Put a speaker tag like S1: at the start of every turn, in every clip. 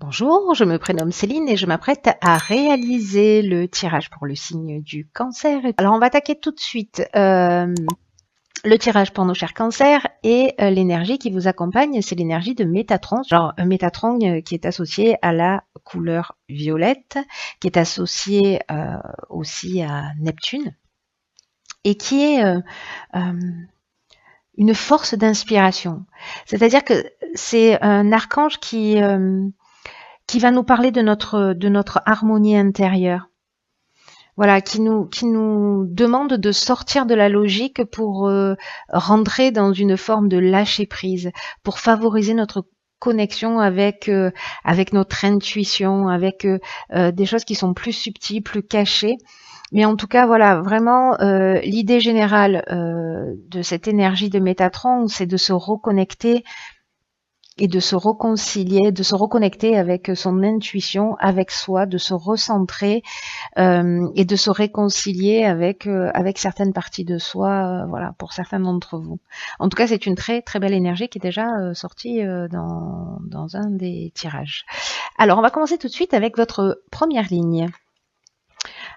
S1: Bonjour, je me prénomme Céline et je m'apprête à réaliser le tirage pour le signe du cancer. Alors on va attaquer tout de suite le tirage pour nos chers cancers et l'énergie qui vous accompagne, c'est l'énergie de Métatron. Alors Métatron qui est associé à la couleur violette, qui est associé aussi à Neptune et qui est une force d'inspiration. C'est-à-dire que c'est un archange qui va nous parler de notre harmonie intérieure. Voilà, qui nous demande de sortir de la logique pour rentrer dans une forme de lâcher prise, pour favoriser notre connexion avec notre intuition, avec des choses qui sont plus subtiles, plus cachées. Mais en tout cas, voilà, vraiment, l'idée générale de cette énergie de Métatron, c'est de se reconnecter et de se réconcilier, de se reconnecter avec son intuition, avec soi, de se recentrer et de se réconcilier avec certaines parties de soi, voilà, pour certains d'entre vous. En tout cas, c'est une très très belle énergie qui est déjà sortie dans un des tirages. Alors, on va commencer tout de suite avec votre première ligne.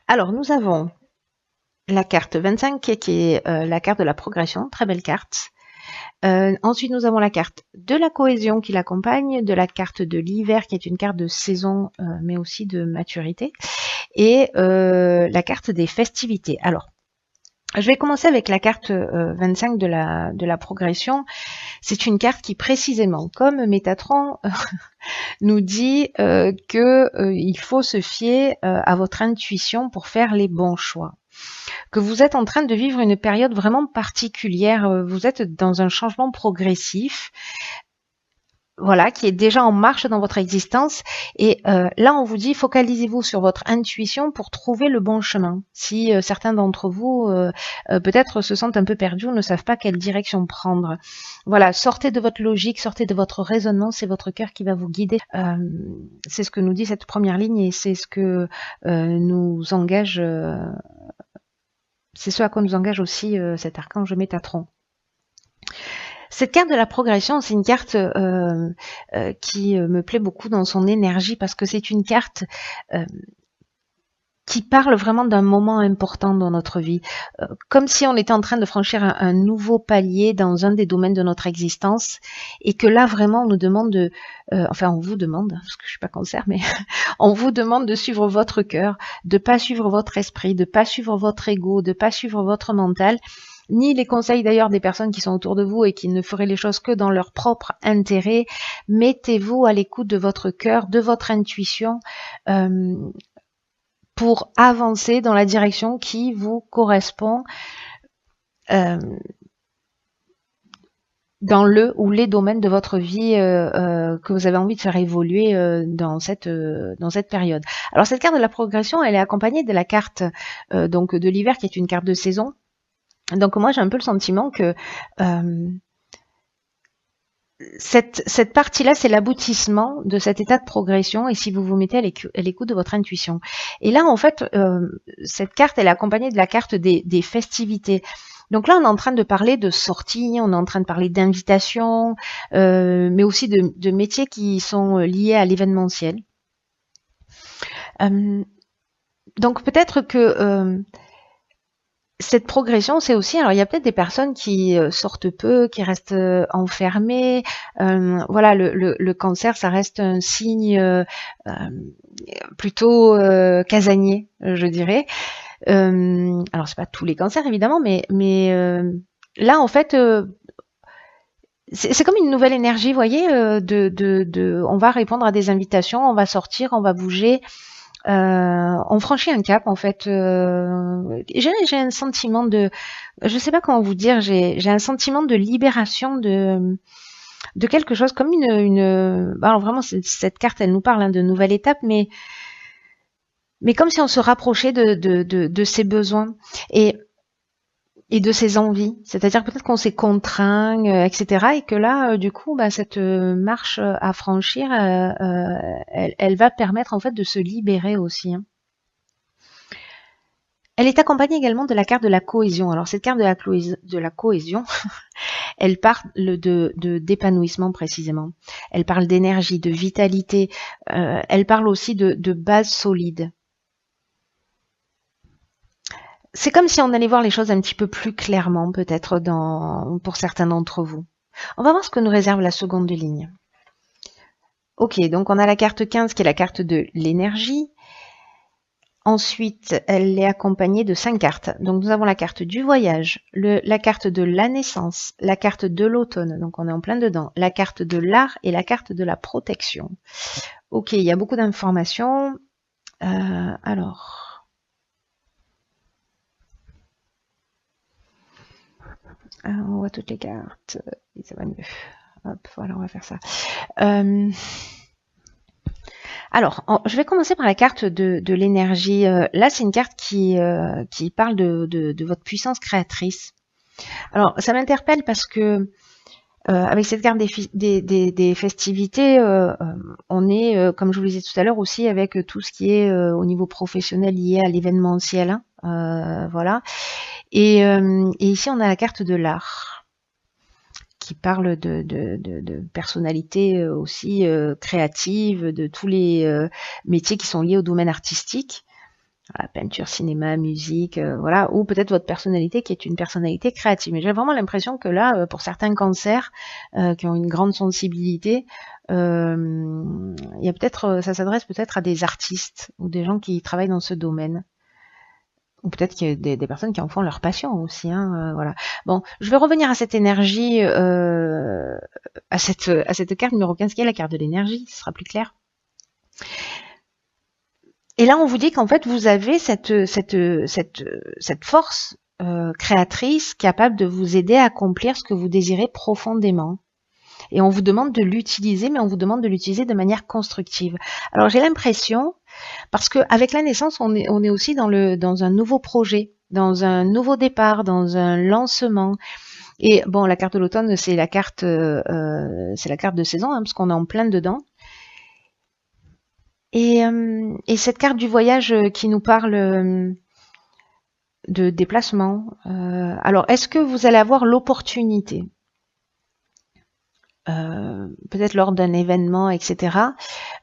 S1: Alors, nous avons la carte 25 qui est la carte de la progression, très belle carte. Ensuite, nous avons la carte de la cohésion qui l'accompagne, de la carte de l'hiver qui est une carte de saison, mais aussi de maturité, et la carte des festivités. Alors, je vais commencer avec la carte 25 de la progression. C'est une carte qui précisément, comme Métatron, nous dit qu'il faut se fier à votre intuition pour faire les bons choix. Que vous êtes en train de vivre une période vraiment particulière, vous êtes dans un changement progressif, voilà, qui est déjà en marche dans votre existence. Et là, on vous dit, focalisez-vous sur votre intuition pour trouver le bon chemin. Si certains d'entre vous, peut-être se sentent un peu perdus ou ne savent pas quelle direction prendre. Voilà, sortez de votre logique, sortez de votre raisonnement, c'est votre cœur qui va vous guider. C'est ce que nous dit cette première ligne et c'est ce que nous engage... c'est ce à quoi nous engage aussi cet archange Métatron. Cette carte de la progression, c'est une carte qui me plaît beaucoup dans son énergie parce que c'est une carte qui parle vraiment d'un moment important dans notre vie, comme si on était en train de franchir un nouveau palier dans un des domaines de notre existence et que là vraiment on nous demande de, enfin on vous demande, parce que je suis pas cancer, mais on vous demande de suivre votre cœur, de pas suivre votre esprit, de pas suivre votre ego, de pas suivre votre mental, ni les conseils d'ailleurs des personnes qui sont autour de vous et qui ne feraient les choses que dans leur propre intérêt. Mettez-vous à l'écoute de votre cœur, de votre intuition, pour avancer dans la direction qui vous correspond dans le ou les domaines de votre vie que vous avez envie de faire évoluer dans cette période. Alors cette carte de la progression, elle est accompagnée de la carte donc de l'hiver qui est une carte de saison. Donc moi j'ai un peu le sentiment que cette partie-là, c'est l'aboutissement de cet état de progression et si vous vous mettez à l'écoute de votre intuition. Et là, en fait, cette carte, elle est accompagnée de la carte des festivités. Donc là, on est en train de parler de sorties, on est en train de parler d'invitations, mais aussi de métiers qui sont liés à l'événementiel. Donc peut-être que cette progression, c'est aussi, alors il y a peut-être des personnes qui sortent peu, qui restent enfermées. Voilà, le cancer, ça reste un signe plutôt casanier, je dirais. Alors c'est pas tous les cancers évidemment, mais là en fait, c'est comme une nouvelle énergie, vous voyez, on va répondre à des invitations, on va sortir, on va bouger. On franchit un cap en fait. J'ai un sentiment de, je sais pas comment vous dire, j'ai un sentiment de libération de quelque chose comme alors vraiment cette carte elle nous parle de nouvelle étape, mais comme si on se rapprochait de ses besoins et de ses envies. C'est-à-dire peut-être qu'on s'est contraint, etc. Et que là, du coup, cette marche à franchir, elle va permettre en fait de se libérer aussi. Hein. Elle est accompagnée également de la carte de la cohésion. Alors cette carte de la cohésion, elle parle d'épanouissement précisément. Elle parle d'énergie, de vitalité. Elle parle aussi de base solide. C'est comme si on allait voir les choses un petit peu plus clairement, peut-être pour certains d'entre vous. On va voir ce que nous réserve la seconde ligne. Ok, donc on a la carte 15 qui est la carte de l'énergie. Ensuite, elle est accompagnée de 5 cartes. Donc nous avons la carte du voyage, la carte de la naissance, la carte de l'automne, donc on est en plein dedans, la carte de l'art et la carte de la protection. Ok, il y a beaucoup d'informations. Alors... on voit toutes les cartes, et ça va mieux. Hop, voilà, on va faire ça. Alors, je vais commencer par la carte de l'énergie. Là, c'est une carte qui parle de votre puissance créatrice. Alors, ça m'interpelle parce que avec cette carte des festivités, on est, comme je vous le disais tout à l'heure, aussi avec tout ce qui est au niveau professionnel lié à l'événementiel. Hein, voilà. Et ici, on a la carte de l'art qui parle de personnalités aussi créatives, de tous les métiers qui sont liés au domaine artistique, la peinture, cinéma, musique, voilà, ou peut-être votre personnalité qui est une personnalité créative. Mais j'ai vraiment l'impression que là, pour certains cancers qui ont une grande sensibilité, il y a peut-être, ça s'adresse peut-être à des artistes ou des gens qui travaillent dans ce domaine. Ou peut-être qu'il y a des personnes qui en font leur passion aussi. Hein, voilà. Bon, je vais revenir à cette énergie, à cette carte numéro 15 qui est la carte de l'énergie, ce sera plus clair. Et là, on vous dit qu'en fait, vous avez cette force créatrice capable de vous aider à accomplir ce que vous désirez profondément. Et on vous demande de l'utiliser, mais on vous demande de l'utiliser de manière constructive. Alors, j'ai l'impression, parce qu'avec la naissance, on est aussi dans un nouveau projet, dans un nouveau départ, dans un lancement. Et bon, la carte de l'automne, c'est la carte de saison, hein, parce qu'on est en plein dedans. Et cette carte du voyage qui nous parle de déplacement. Alors, est-ce que vous allez avoir l'opportunité peut-être lors d'un événement, etc.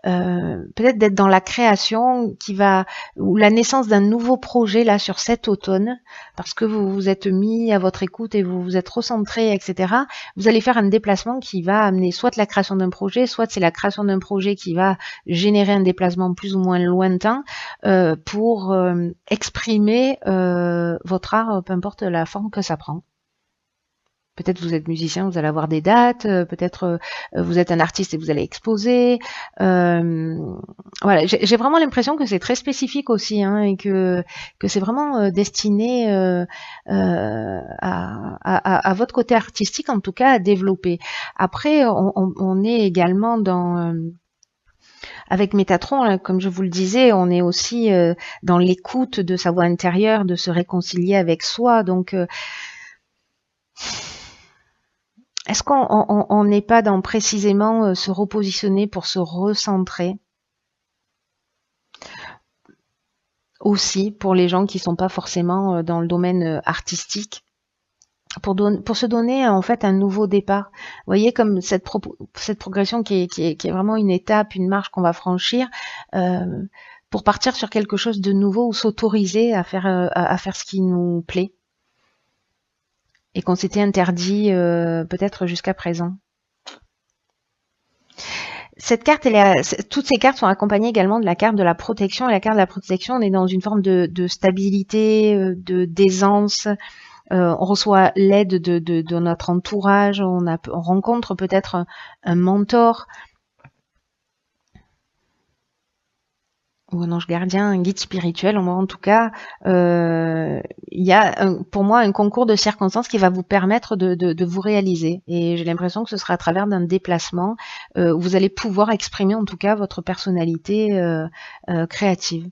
S1: Peut-être d'être dans la création ou la naissance d'un nouveau projet là sur cet automne, parce que vous vous êtes mis à votre écoute et vous vous êtes recentré, etc. Vous allez faire un déplacement qui va amener soit la création d'un projet, soit c'est la création d'un projet qui va générer un déplacement plus ou moins lointain pour exprimer votre art, peu importe la forme que ça prend. Peut-être vous êtes musicien, vous allez avoir des dates, peut-être vous êtes un artiste et vous allez exposer. Voilà, j'ai vraiment l'impression que c'est très spécifique aussi, hein, et que c'est vraiment destiné à votre côté artistique, en tout cas, à développer. Après, on est également dans... avec Métatron, comme je vous le disais, on est aussi dans l'écoute de sa voix intérieure, de se réconcilier avec soi. Donc... est-ce qu'on n'est pas dans précisément se repositionner pour se recentrer? Aussi, pour les gens qui ne sont pas forcément dans le domaine artistique, pour se donner en fait un nouveau départ. Vous voyez, comme cette progression qui est vraiment une étape, une marche qu'on va franchir, pour partir sur quelque chose de nouveau ou s'autoriser à faire ce qui nous plaît. Et qu'on s'était interdit peut-être jusqu'à présent. Cette carte, toutes ces cartes sont accompagnées également de la carte de la protection. Et la carte de la protection, on est dans une forme de stabilité, d'aisance. On reçoit l'aide de notre entourage. On rencontre peut-être un mentor. Ou un ange gardien, un guide spirituel. En tout cas, il y a pour moi un concours de circonstances qui va vous permettre de vous réaliser. Et j'ai l'impression que ce sera à travers d'un déplacement où vous allez pouvoir exprimer en tout cas votre personnalité créative.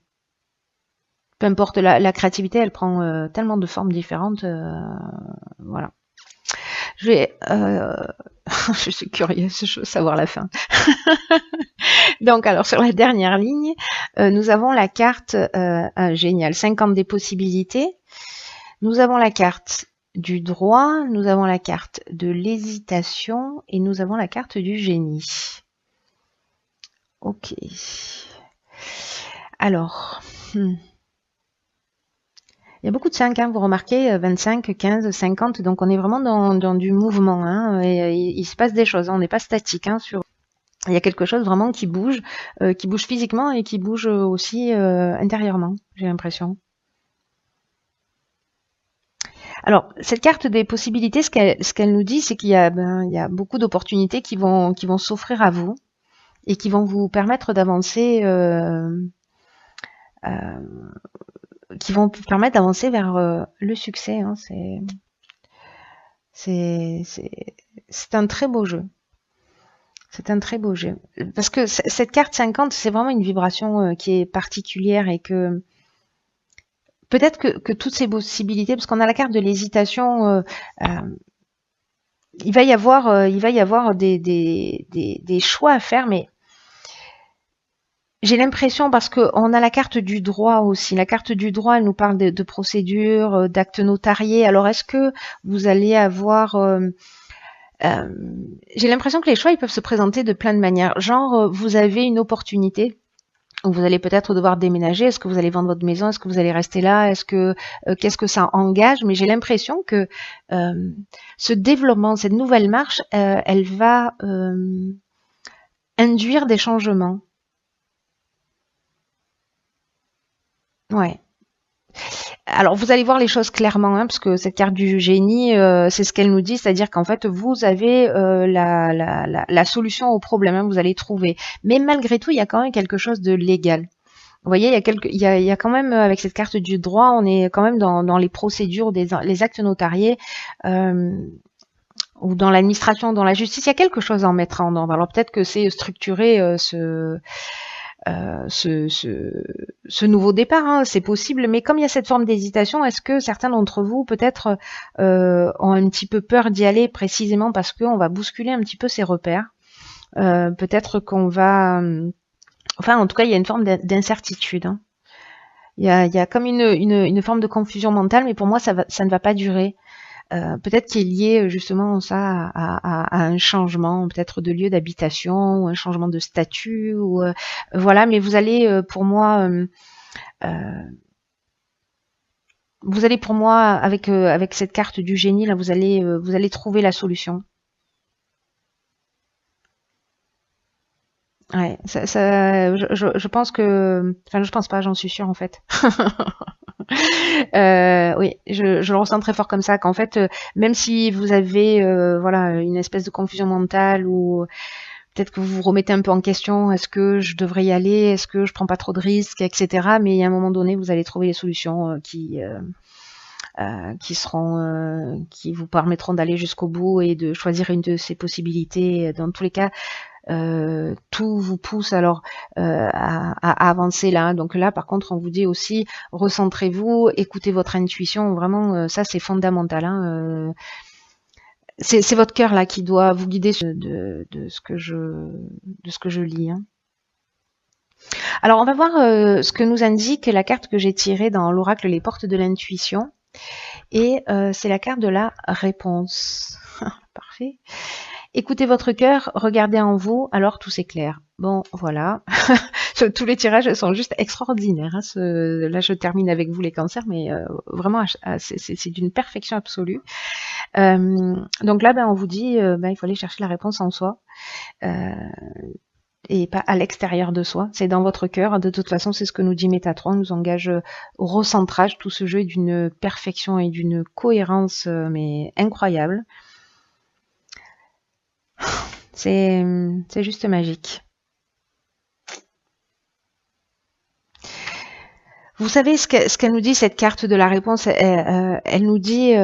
S1: Peu importe, la créativité, elle prend tellement de formes différentes. Voilà. Je suis curieuse, je veux savoir la fin. Donc, alors, sur la dernière ligne, nous avons la carte, génial, 50 des possibilités. Nous avons la carte du droit, nous avons la carte de l'hésitation et nous avons la carte du génie. Ok. Alors, il y a beaucoup de 5, hein, vous remarquez, 25, 15, 50, donc on est vraiment dans du mouvement, hein, et il se passe des choses, hein, on n'est pas statique, hein, il y a quelque chose vraiment qui bouge physiquement et qui bouge aussi intérieurement, j'ai l'impression. Alors, cette carte des possibilités, ce qu'elle nous dit, c'est qu'il y a beaucoup d'opportunités qui vont s'offrir à vous et qui vont vous permettre d'avancer, qui vont vous permettre d'avancer vers le succès, hein. C'est un très beau jeu. C'est un très beau jeu. Parce que cette carte 50, c'est vraiment une vibration qui est particulière et que peut-être que toutes ces possibilités, parce qu'on a la carte de l'hésitation, il va y avoir des choix à faire, mais j'ai l'impression, parce qu'on a la carte du droit aussi. La carte du droit, elle nous parle de procédures, d'actes notariés. Alors, est-ce que vous allez avoir... j'ai l'impression que les choix, ils peuvent se présenter de plein de manières. Genre, vous avez une opportunité où vous allez peut-être devoir déménager. Est-ce que vous allez vendre votre maison? Est-ce que vous allez rester là? Est-ce que qu'est-ce que ça engage? Mais j'ai l'impression que ce développement, cette nouvelle marche, elle va induire des changements. Ouais. Alors, vous allez voir les choses clairement, hein, parce que cette carte du génie, c'est ce qu'elle nous dit, c'est-à-dire qu'en fait, vous avez la solution au problème, hein, vous allez trouver. Mais malgré tout, il y a quand même quelque chose de légal. Vous voyez, il y a quand même, avec cette carte du droit, on est quand même dans les procédures, les actes notariés, ou dans l'administration, dans la justice, il y a quelque chose à en mettre en ordre. Alors peut-être que c'est structurer ce nouveau départ, hein, c'est possible, mais comme il y a cette forme d'hésitation, est-ce que certains d'entre vous peut-être ont un petit peu peur d'y aller précisément parce qu'on va bousculer un petit peu ces repères, peut-être qu'on va... Enfin, en tout cas, il y a une forme d'incertitude, hein. Il y a comme une forme de confusion mentale, mais pour moi, ça ne va pas durer. Peut-être qu'il est lié justement ça à un changement, peut-être de lieu d'habitation, ou un changement de statut, ou voilà. Mais vous allez, pour moi, avec cette carte du génie là, vous allez trouver la solution. Ouais, je pense que, enfin, je pense pas, j'en suis sûre en fait. Oui, je le ressens très fort comme ça, qu'en fait, même si vous avez voilà, une espèce de confusion mentale ou peut-être que vous vous remettez un peu en question, est-ce que je devrais y aller, est-ce que je prends pas trop de risques, etc. Mais à un moment donné, vous allez trouver les solutions qui vous permettront d'aller jusqu'au bout et de choisir une de ces possibilités. Dans tous les cas, tout vous pousse alors à avancer là. Donc là, par contre, on vous dit aussi, recentrez-vous, écoutez votre intuition. Vraiment, ça c'est fondamental, hein. C'est votre cœur là qui doit vous guider de ce que je lis, hein. Alors, on va voir ce que nous indique la carte que j'ai tirée dans l'oracle Les Portes de l'Intuition. Et c'est la carte de la réponse. Parfait. Écoutez votre cœur, regardez en vous, alors tout s'éclaire. Bon, voilà. Tous les tirages sont juste extraordinaires, hein. Là, je termine avec vous les cancers, mais vraiment, c'est d'une perfection absolue. Donc là, on vous dit, il faut aller chercher la réponse en soi. Et pas à l'extérieur de soi, c'est dans votre cœur. De toute façon, c'est ce que nous dit Métatron, nous engage au recentrage. Tout ce jeu est d'une perfection et d'une cohérence mais incroyable. C'est juste magique. Vous savez ce qu'elle nous dit, cette carte de la réponse, elle nous dit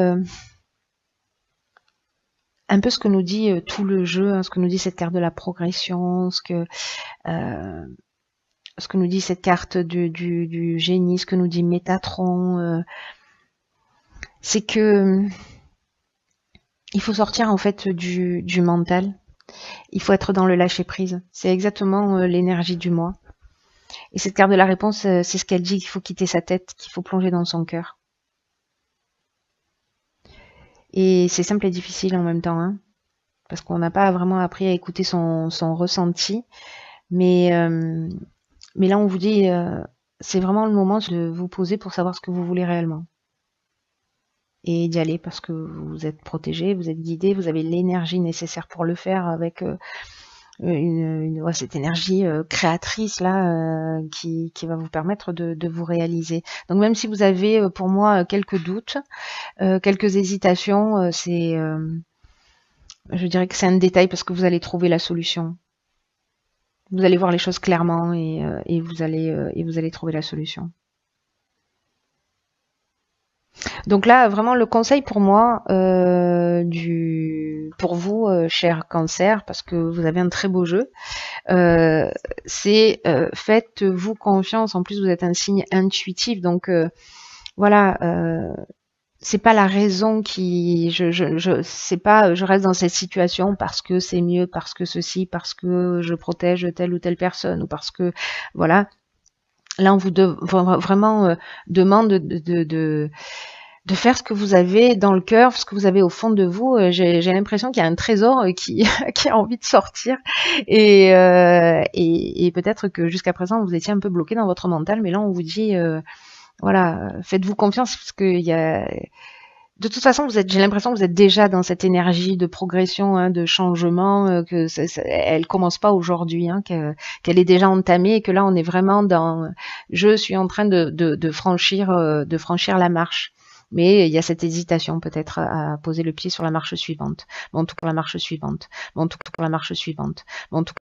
S1: un peu ce que nous dit tout le jeu, hein, ce que nous dit cette carte de la progression, ce que nous dit cette carte du génie, ce que nous dit Métatron, c'est que il faut sortir en fait du mental. Il faut être dans le lâcher prise. C'est exactement l'énergie du moi. Et cette carte de la réponse, c'est ce qu'elle dit, qu'il faut quitter sa tête, qu'il faut plonger dans son cœur. Et c'est simple et difficile en même temps, hein, parce qu'on n'a pas vraiment appris à écouter son ressenti. Mais, euh, mais là, on vous dit, c'est vraiment le moment de vous poser pour savoir ce que vous voulez réellement. Et d'y aller parce que vous êtes protégé, vous êtes guidé, vous avez l'énergie nécessaire pour le faire avec ouais, cette énergie créatrice là qui va vous permettre de vous réaliser. Donc même si vous avez pour moi quelques doutes, quelques hésitations, je dirais que c'est un détail parce que vous allez trouver la solution. Vous allez voir les choses clairement et vous allez trouver la solution. Donc là, vraiment, le conseil pour moi, pour vous, cher Cancer, parce que vous avez un très beau jeu, c'est faites-vous confiance. En plus, vous êtes un signe intuitif, donc voilà. C'est pas la raison qui, c'est pas, je reste dans cette situation parce que c'est mieux, parce que ceci, parce que je protège telle ou telle personne, ou parce que, voilà. Là, on vous vraiment demande de faire ce que vous avez dans le cœur, ce que vous avez au fond de vous. J'ai l'impression qu'il y a un trésor qui, qui a envie de sortir. Et peut-être que jusqu'à présent, vous étiez un peu bloqué dans votre mental, mais là, on vous dit, voilà, faites-vous confiance, parce qu'il y a... De toute façon, j'ai l'impression que vous êtes déjà dans cette énergie de progression, hein, de changement, que elle commence pas aujourd'hui, hein, qu'elle est déjà entamée, et que là, on est vraiment dans, je suis en train de franchir la marche. Mais il y a cette hésitation peut-être à poser le pied sur la marche suivante. Bon, en tout cas, la marche suivante. Bon, en tout cas, la marche suivante. Bon, en tout